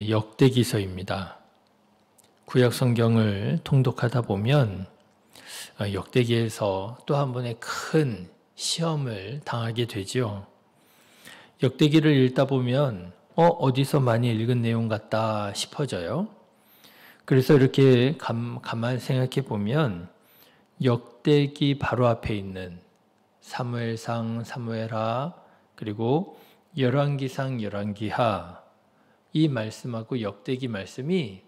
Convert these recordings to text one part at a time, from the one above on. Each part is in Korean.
역대기서입니다. 구약 성경을 통독하다 보면 역대기에서 또 한 번의 큰 시험을 당하게 되죠. 역대기를 읽다 보면 어디서 많이 읽은 내용 같다 싶어져요. 그래서 이렇게 가만히 생각해 보면 역대기 바로 앞에 있는 사무엘상, 사무엘하, 그리고 열왕기상, 열왕기하 이 말씀하고 역대기 말씀이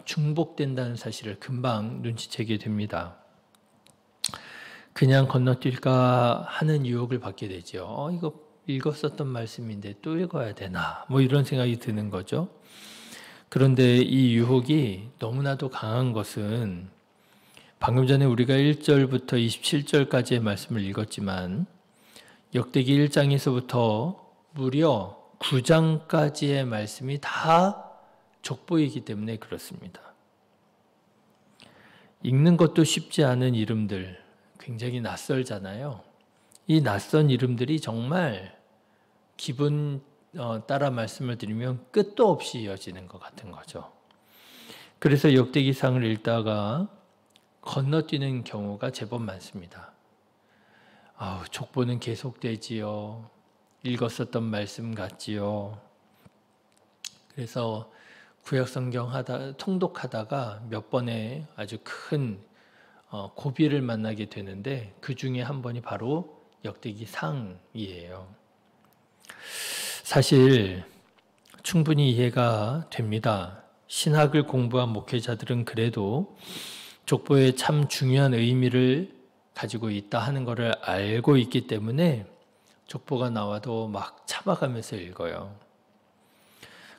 중복된다는 사실을 금방 눈치채게 됩니다. 그냥 건너뛸까 하는 유혹을 받게 되죠. 이거 읽었었던 말씀인데 또 읽어야 되나? 이런 생각이 드는 거죠. 그런데 이 유혹이 너무나도 강한 것은 방금 전에 우리가 1절부터 27절까지의 말씀을 읽었지만 역대기 1장에서부터 무려 9장까지의 말씀이 다 족보이기 때문에 그렇습니다. 읽는 것도 쉽지 않은 이름들, 굉장히 낯설잖아요. 이 낯선 이름들이 정말 기분 따라 말씀을 드리면 끝도 없이 이어지는 것 같은 거죠. 그래서 역대기상을 읽다가 건너뛰는 경우가 제법 많습니다. 족보는 계속되지요. 읽었었던 말씀 같지요. 그래서 구약성경 통독하다가 몇 번의 아주 큰 고비를 만나게 되는데 그 중에 한 번이 바로 역대기상이에요. 사실 충분히 이해가 됩니다. 신학을 공부한 목회자들은 그래도 족보에 참 중요한 의미를 가지고 있다 하는 것을 알고 있기 때문에 족보가 나와도 막 참아가면서 읽어요.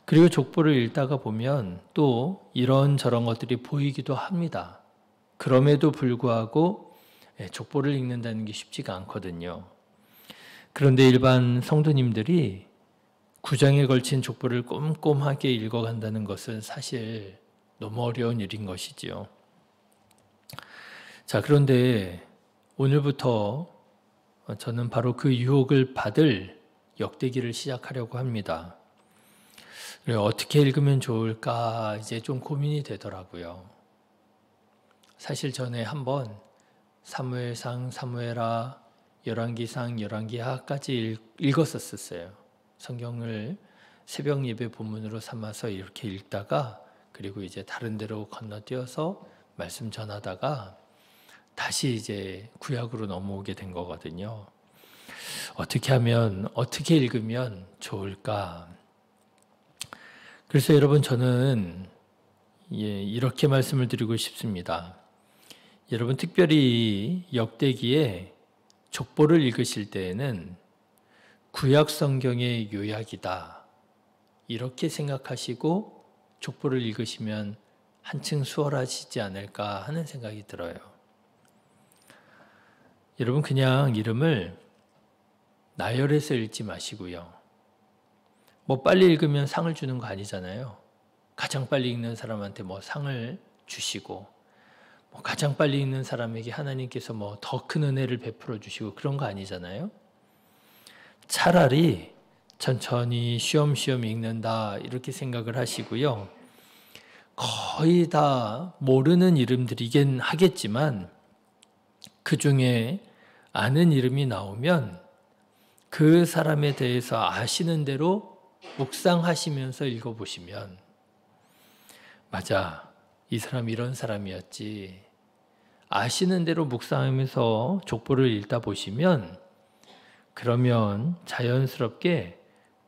그리고 족보를 읽다가 보면 또 이런저런 것들이 보이기도 합니다. 그럼에도 불구하고 족보를 읽는다는 게 쉽지가 않거든요. 그런데 일반 성도님들이 9장에 걸친 족보를 꼼꼼하게 읽어간다는 것은 사실 너무 어려운 일인 것이지요. 자, 그런데 오늘부터 저는 바로 그 유혹을 받을 역대기를 시작하려고 합니다. 어떻게 읽으면 좋을까 이제 좀 고민이 되더라고요. 사실 전에 한번 사무엘상, 사무엘하, 열왕기상, 열왕기하까지 읽었었어요. 성경을 새벽 예배 본문으로 삼아서 이렇게 읽다가 그리고 이제 다른 데로 건너뛰어서 말씀 전하다가 다시 이제 구약으로 넘어오게 된 거거든요. 어떻게 읽으면 좋을까? 그래서 여러분 저는 이렇게 말씀을 드리고 싶습니다. 여러분 특별히 역대기에 족보를 읽으실 때에는 구약 성경의 요약이다. 이렇게 생각하시고 족보를 읽으시면 한층 수월하시지 않을까 하는 생각이 들어요. 여러분 그냥 이름을 나열해서 읽지 마시고요. 빨리 읽으면 상을 주는 거 아니잖아요. 가장 빨리 읽는 사람한테 상을 주시고 가장 빨리 읽는 사람에게 하나님께서 더 큰 은혜를 베풀어 주시고 그런 거 아니잖아요. 차라리 천천히 쉬엄쉬엄 읽는다 이렇게 생각을 하시고요. 거의 다 모르는 이름들이긴 하겠지만 그 중에 아는 이름이 나오면 그 사람에 대해서 아시는 대로 묵상하시면서 읽어보시면 맞아, 이 사람 이런 사람이었지. 아시는 대로 묵상하면서 족보를 읽다 보시면 그러면 자연스럽게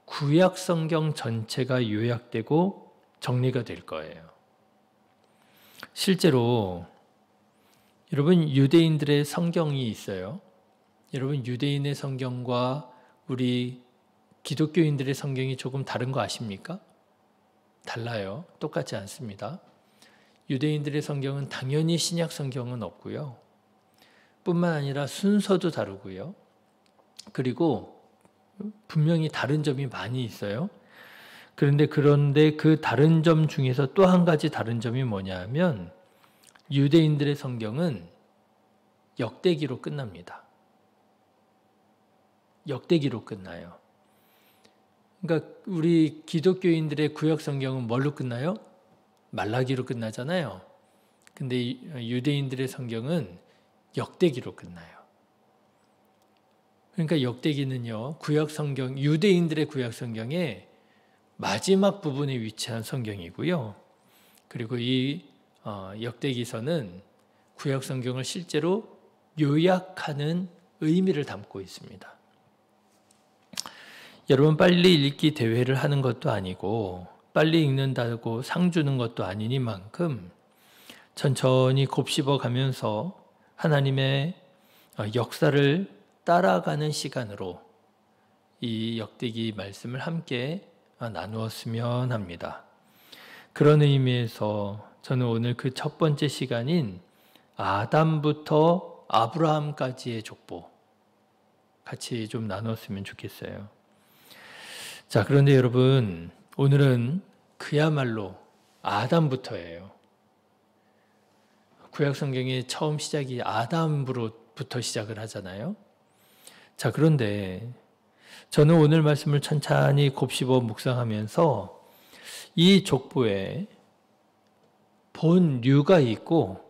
구약 성경 전체가 요약되고 정리가 될 거예요. 실제로 여러분 유대인들의 성경이 있어요. 여러분 유대인의 성경과 우리 기독교인들의 성경이 조금 다른 거 아십니까? 달라요. 똑같지 않습니다. 유대인들의 성경은 당연히 신약 성경은 없고요. 뿐만 아니라 순서도 다르고요. 그리고 분명히 다른 점이 많이 있어요. 그런데 그 다른 점 중에서 또 한 가지 다른 점이 뭐냐면 유대인들의 성경은 역대기로 끝납니다. 역대기로 끝나요. 그러니까 우리 기독교인들의 구약 성경은 뭘로 끝나요? 말라기로 끝나잖아요. 근데 유대인들의 성경은 역대기로 끝나요. 그러니까 역대기는요, 구약 성경, 유대인들의 구약 성경의 마지막 부분에 위치한 성경이고요. 그리고 이 역대기서는 구약 성경을 실제로 요약하는 의미를 담고 있습니다. 여러분, 빨리 읽기 대회를 하는 것도 아니고 빨리 읽는다고 상 주는 것도 아니니만큼 천천히 곱씹어 가면서 하나님의 역사를 따라가는 시간으로 이 역대기 말씀을 함께 나누었으면 합니다. 그런 의미에서 저는 오늘 그 첫 번째 시간인 아담부터 아브라함까지의 족보 같이 좀 나눴으면 좋겠어요. 자, 그런데 여러분, 오늘은 그야말로 아담부터예요. 구약 성경의 처음 시작이 아담으로부터 시작을 하잖아요. 자, 그런데 저는 오늘 말씀을 천천히 곱씹어 묵상하면서 이 족보에 본류가 있고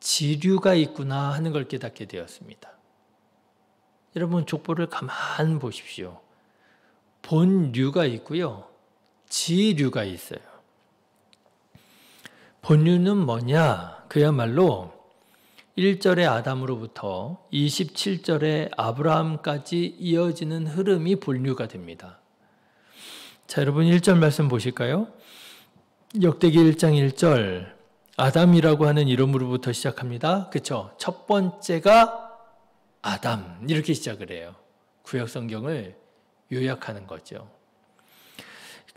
지류가 있구나 하는 걸 깨닫게 되었습니다. 여러분, 족보를 가만 보십시오. 본류가 있고요, 지류가 있어요. 본류는 뭐냐? 그야말로 1절의 아담으로부터 27절의 아브라함까지 이어지는 흐름이 본류가 됩니다. 자, 여러분 1절 말씀 보실까요? 역대기 1장 1절, 아담이라고 하는 이름으로부터 시작합니다. 그렇죠? 첫 번째가 아담, 이렇게 시작을 해요. 구약 성경을 요약하는 거죠.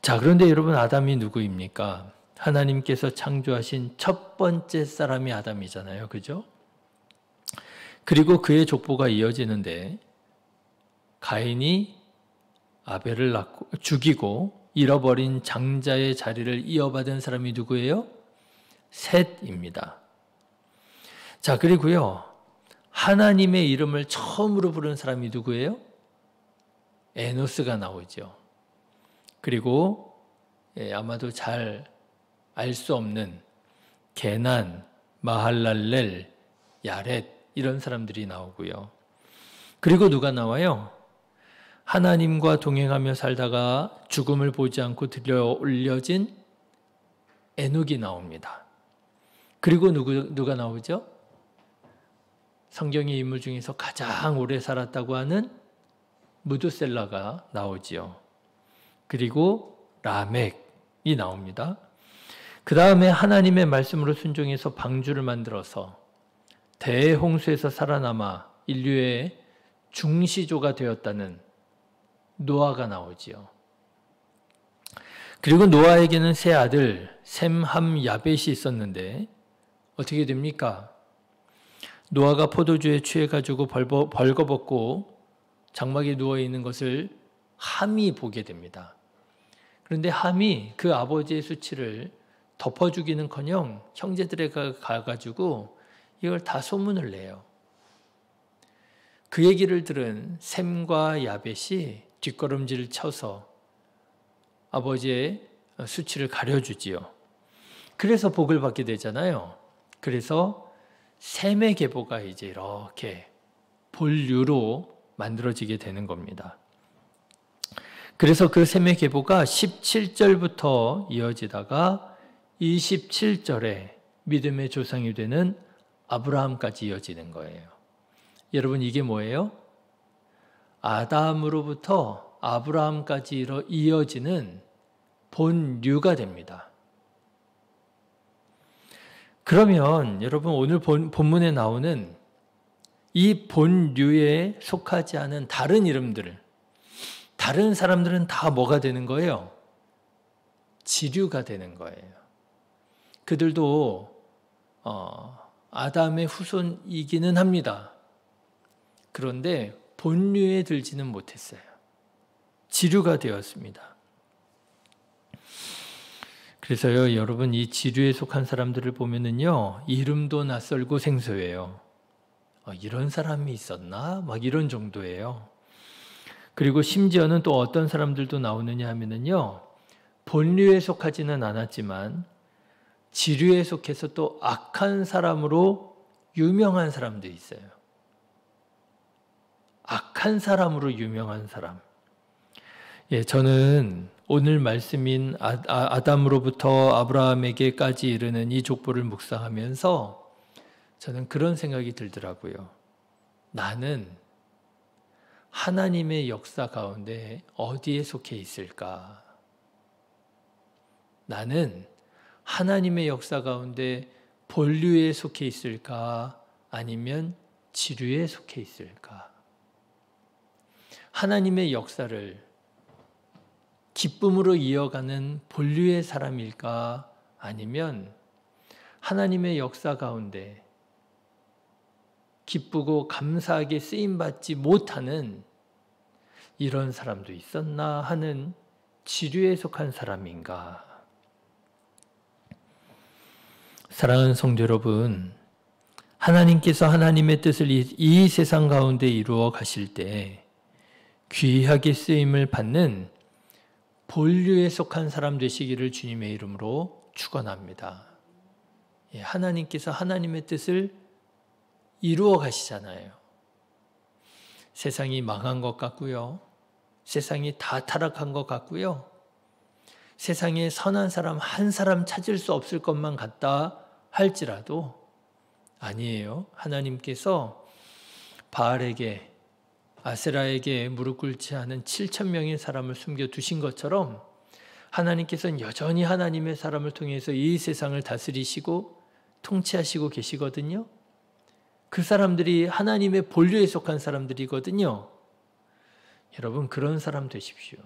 자, 그런데 여러분, 아담이 누구입니까? 하나님께서 창조하신 첫 번째 사람이 아담이잖아요. 그죠? 그리고 그의 족보가 이어지는데 가인이 아벨을 죽이고 잃어버린 장자의 자리를 이어받은 사람이 누구예요? 셋입니다. 자, 그리고요, 하나님의 이름을 처음으로 부른 사람이 누구예요? 에노스가 나오죠. 그리고 아마도 잘 알 수 없는 게난, 마할랄렐, 야렛, 이런 사람들이 나오고요. 그리고 누가 나와요? 하나님과 동행하며 살다가 죽음을 보지 않고 들려 올려진 에녹이 나옵니다. 그리고 누가 나오죠? 성경의 인물 중에서 가장 오래 살았다고 하는 무드셀라가 나오지요. 그리고 라멕이 나옵니다. 그 다음에 하나님의 말씀으로 순종해서 방주를 만들어서 대홍수에서 살아남아 인류의 중시조가 되었다는 노아가 나오지요. 그리고 노아에게는 세 아들 셈, 함, 야벳이 있었는데 어떻게 됩니까? 노아가 포도주에 취해가지고 벌거벗고 장막에 누워있는 것을 함이 보게 됩니다. 그런데 함이 그 아버지의 수치를 덮어주기는커녕 형제들에 가가지고 이걸 다 소문을 내요. 그 얘기를 들은 셈과 야벳이 뒷걸음질을 쳐서 아버지의 수치를 가려주지요. 그래서 복을 받게 되잖아요. 그래서 셈의 계보가 이제 이렇게 본류로 만들어지게 되는 겁니다. 그래서 그 셈의 계보가 17절부터 이어지다가 27절에 믿음의 조상이 되는 아브라함까지 이어지는 거예요. 여러분, 이게 뭐예요? 아담으로부터 아브라함까지 이어지는 본류가 됩니다. 그러면 여러분, 오늘 본문에 나오는 이 본류에 속하지 않은 다른 이름들, 다른 사람들은 다 뭐가 되는 거예요? 지류가 되는 거예요. 그들도 아담의 후손이기는 합니다. 그런데 본류에 들지는 못했어요. 지류가 되었습니다. 그래서요, 여러분, 이 지류에 속한 사람들을 보면은요, 이름도 낯설고 생소해요. 이런 사람이 있었나? 막 이런 정도예요. 그리고 심지어는 또 어떤 사람들도 나오느냐 하면은요, 본류에 속하지는 않았지만 지류에 속해서 또 악한 사람으로 유명한 사람도 있어요. 악한 사람으로 유명한 사람. 예, 저는 오늘 말씀인 아담으로부터 아브라함에게까지 이르는 이 족보를 묵상하면서 저는 그런 생각이 들더라고요. 나는 하나님의 역사 가운데 어디에 속해 있을까? 나는 하나님의 역사 가운데 본류에 속해 있을까? 아니면 지류에 속해 있을까? 하나님의 역사를 기쁨으로 이어가는 본류의 사람일까? 아니면 하나님의 역사 가운데 기쁘고 감사하게 쓰임받지 못하는 이런 사람도 있었나 하는 지류에 속한 사람인가? 사랑하는 성도 여러분, 하나님께서 하나님의 뜻을 이 세상 가운데 이루어 가실 때 귀하게 쓰임을 받는 본류에 속한 사람 되시기를 주님의 이름으로 축원합니다. 하나님께서 하나님의 뜻을 이루어 가시잖아요. 세상이 망한 것 같고요. 세상이 다 타락한 것 같고요. 세상에 선한 사람 한 사람 찾을 수 없을 것만 같다 할지라도 아니에요. 하나님께서 바알에게 아세라에게 무릎 꿇지 않은 7천 명의 사람을 숨겨두신 것처럼 하나님께서는 여전히 하나님의 사람을 통해서 이 세상을 다스리시고 통치하시고 계시거든요. 그 사람들이 하나님의 본류에 속한 사람들이거든요. 여러분, 그런 사람 되십시오.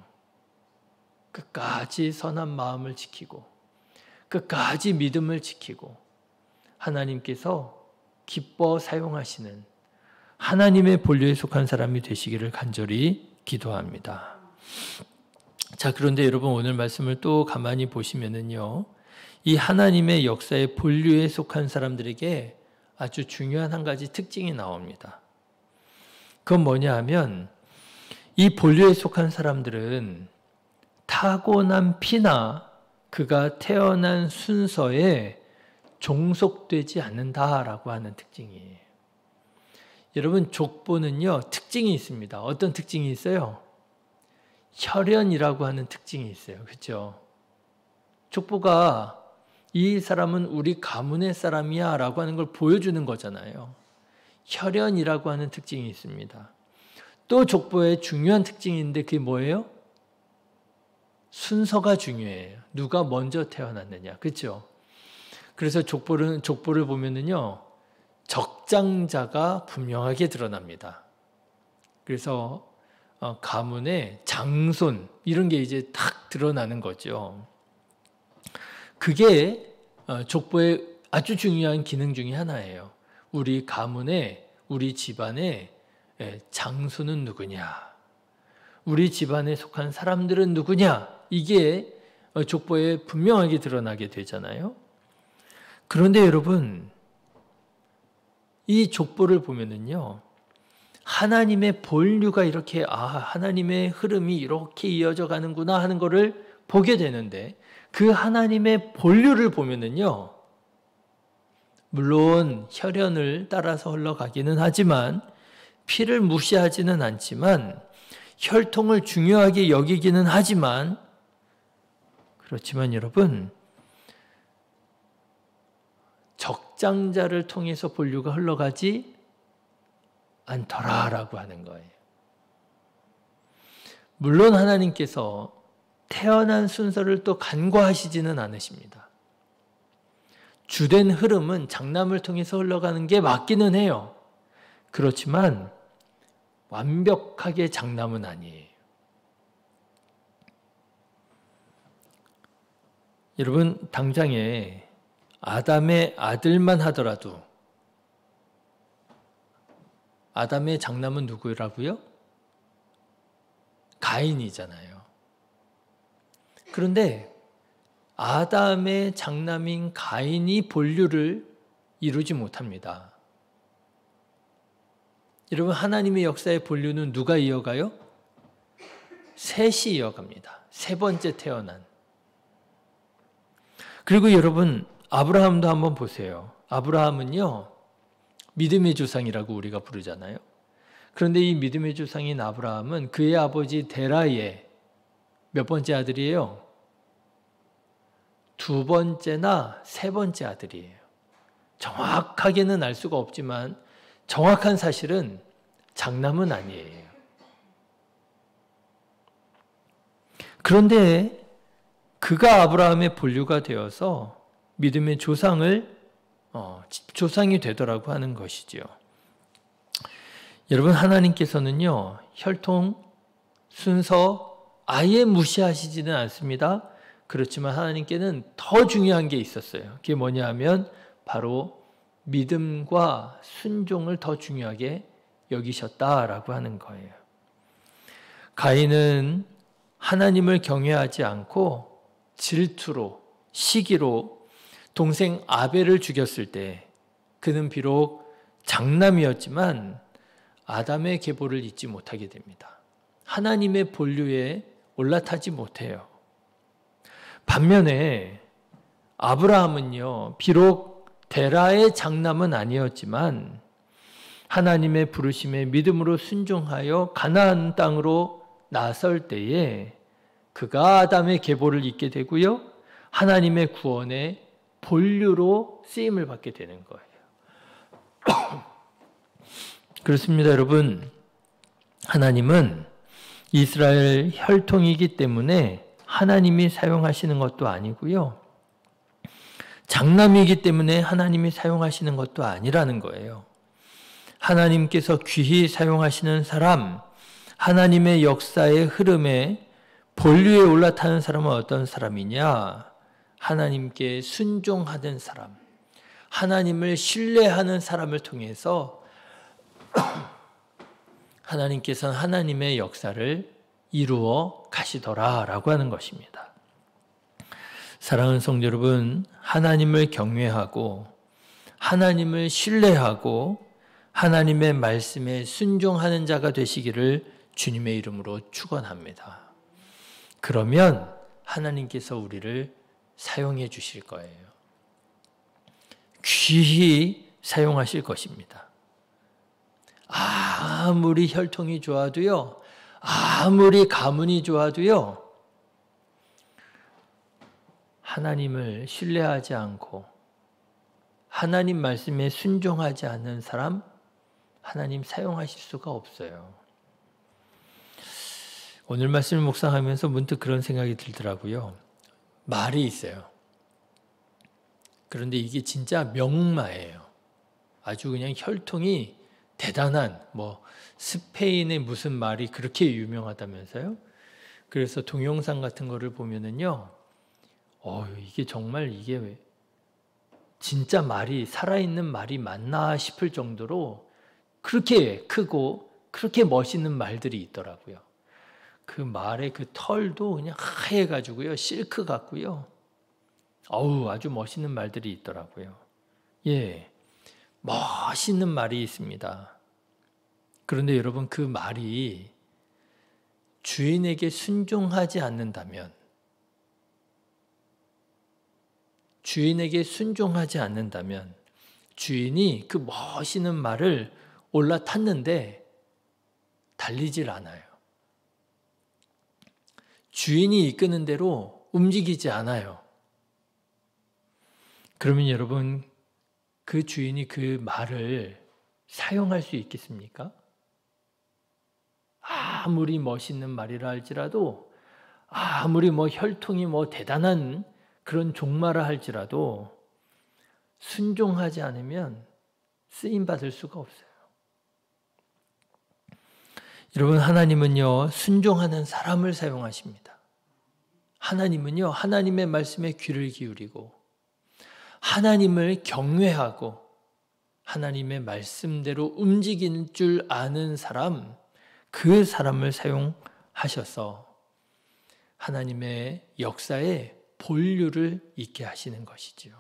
끝까지 선한 마음을 지키고 끝까지 믿음을 지키고 하나님께서 기뻐 사용하시는 하나님의 본류에 속한 사람이 되시기를 간절히 기도합니다. 자, 그런데 여러분 오늘 말씀을 또 가만히 보시면은요, 이 하나님의 역사의 본류에 속한 사람들에게 아주 중요한 한 가지 특징이 나옵니다. 그건 뭐냐 하면 이 본류에 속한 사람들은 타고난 피나 그가 태어난 순서에 종속되지 않는다라고 하는 특징이에요. 여러분, 족보는요, 특징이 있습니다. 어떤 특징이 있어요? 혈연이라고 하는 특징이 있어요. 그렇죠? 족보가 이 사람은 우리 가문의 사람이야 라고 하는 걸 보여주는 거잖아요. 혈연이라고 하는 특징이 있습니다. 또 족보의 중요한 특징인데 그게 뭐예요? 순서가 중요해요. 누가 먼저 태어났느냐. 그렇죠? 그래서 족보를 보면은요, 적장자가 분명하게 드러납니다. 그래서 가문의 장손 이런 게 이제 탁 드러나는 거죠. 그게 족보의 아주 중요한 기능 중에 하나예요. 우리 가문의, 우리 집안의 장손은 누구냐? 우리 집안에 속한 사람들은 누구냐? 이게 족보에 분명하게 드러나게 되잖아요. 그런데 여러분, 이 족보를 보면은요, 하나님의 본류가 이렇게, 하나님의 흐름이 이렇게 이어져 가는구나 하는 것을 보게 되는데, 그 하나님의 본류를 보면은요, 물론 혈연을 따라서 흘러가기는 하지만, 피를 무시하지는 않지만, 혈통을 중요하게 여기기는 하지만, 그렇지만 여러분, 적장자를 통해서 본류가 흘러가지 않더라라고 하는 거예요. 물론 하나님께서 태어난 순서를 또 간과하시지는 않으십니다. 주된 흐름은 장남을 통해서 흘러가는 게 맞기는 해요. 그렇지만 완벽하게 장남은 아니에요. 여러분, 당장에 아담의 아들만 하더라도 아담의 장남은 누구라고요? 가인이잖아요. 그런데 아담의 장남인 가인이 본류를 이루지 못합니다. 여러분, 하나님의 역사의 본류는 누가 이어가요? 셋이 이어갑니다. 세 번째 태어난. 그리고 여러분 아브라함도 한번 보세요. 아브라함은요, 믿음의 조상이라고 우리가 부르잖아요. 그런데 이 믿음의 조상인 아브라함은 그의 아버지 데라의 몇 번째 아들이에요? 두 번째나 세 번째 아들이에요. 정확하게는 알 수가 없지만 정확한 사실은 장남은 아니에요. 그런데 그가 아브라함의 본류가 되어서 믿음의 조상이 되더라고 하는 것이죠. 여러분, 하나님께서는요, 혈통, 순서 아예 무시하시지는 않습니다. 그렇지만 하나님께는 더 중요한 게 있었어요. 그게 뭐냐 하면 바로 믿음과 순종을 더 중요하게 여기셨다라고 하는 거예요. 가인은 하나님을 경외하지 않고 질투로, 시기로 동생 아벨을 죽였을 때 그는 비록 장남이었지만 아담의 계보를 잇지 못하게 됩니다. 하나님의 본류에 올라타지 못해요. 반면에 아브라함은요, 비록 데라의 장남은 아니었지만 하나님의 부르심에 믿음으로 순종하여 가나안 땅으로 나설 때에 그가 아담의 계보를 잇게 되고요, 하나님의 구원의 본류로 쓰임을 받게 되는 거예요. 그렇습니다, 여러분. 하나님은 이스라엘 혈통이기 때문에 하나님이 사용하시는 것도 아니고요, 장남이기 때문에 하나님이 사용하시는 것도 아니라는 거예요. 하나님께서 귀히 사용하시는 사람, 하나님의 역사의 흐름에 본류에 올라타는 사람은 어떤 사람이냐? 하나님께 순종하는 사람, 하나님을 신뢰하는 사람을 통해서 하나님께서는 하나님의 역사를 이루어 가시더라라고 하는 것입니다. 사랑하는 성도 여러분, 하나님을 경외하고 하나님을 신뢰하고 하나님의 말씀에 순종하는 자가 되시기를 주님의 이름으로 축원합니다. 그러면 하나님께서 우리를 사용해 주실 거예요. 귀히 사용하실 것입니다. 아무리 혈통이 좋아도요, 아무리 가문이 좋아도요, 하나님을 신뢰하지 않고 하나님 말씀에 순종하지 않는 사람, 하나님 사용하실 수가 없어요. 오늘 말씀을 묵상하면서 문득 그런 생각이 들더라고요. 말이 있어요. 그런데 이게 진짜 명마예요. 아주 그냥 혈통이 대단한, 스페인의 무슨 말이 그렇게 유명하다면서요? 그래서 동영상 같은 거를 보면은요, 이게 정말 이게 진짜 말이, 살아있는 말이 맞나 싶을 정도로 그렇게 크고 그렇게 멋있는 말들이 있더라고요. 그 말의 그 털도 그냥 하얘가지고요, 실크 같고요. 아주 멋있는 말들이 있더라고요. 예, 멋있는 말이 있습니다. 그런데 여러분, 그 말이 주인에게 순종하지 않는다면, 주인이 그 멋있는 말을 올라탔는데 달리질 않아요. 주인이 이끄는 대로 움직이지 않아요. 그러면 여러분, 그 주인이 그 말을 사용할 수 있겠습니까? 아무리 멋있는 말이라 할지라도, 아무리 혈통이 대단한 그런 종말을 할지라도 순종하지 않으면 쓰임받을 수가 없어요. 여러분, 하나님은요, 순종하는 사람을 사용하십니다. 하나님은요, 하나님의 말씀에 귀를 기울이고 하나님을 경외하고 하나님의 말씀대로 움직일 줄 아는 사람, 그 사람을 사용하셔서 하나님의 역사에 본류를 있게 하시는 것이지요.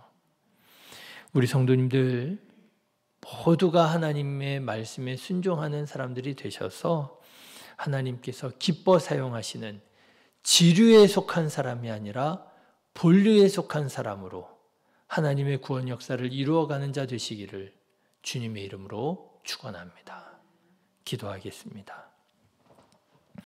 우리 성도님들 모두가 하나님의 말씀에 순종하는 사람들이 되셔서 하나님께서 기뻐 사용하시는 지류에 속한 사람이 아니라 본류에 속한 사람으로 하나님의 구원 역사를 이루어가는 자 되시기를 주님의 이름으로 축원합니다. 기도하겠습니다.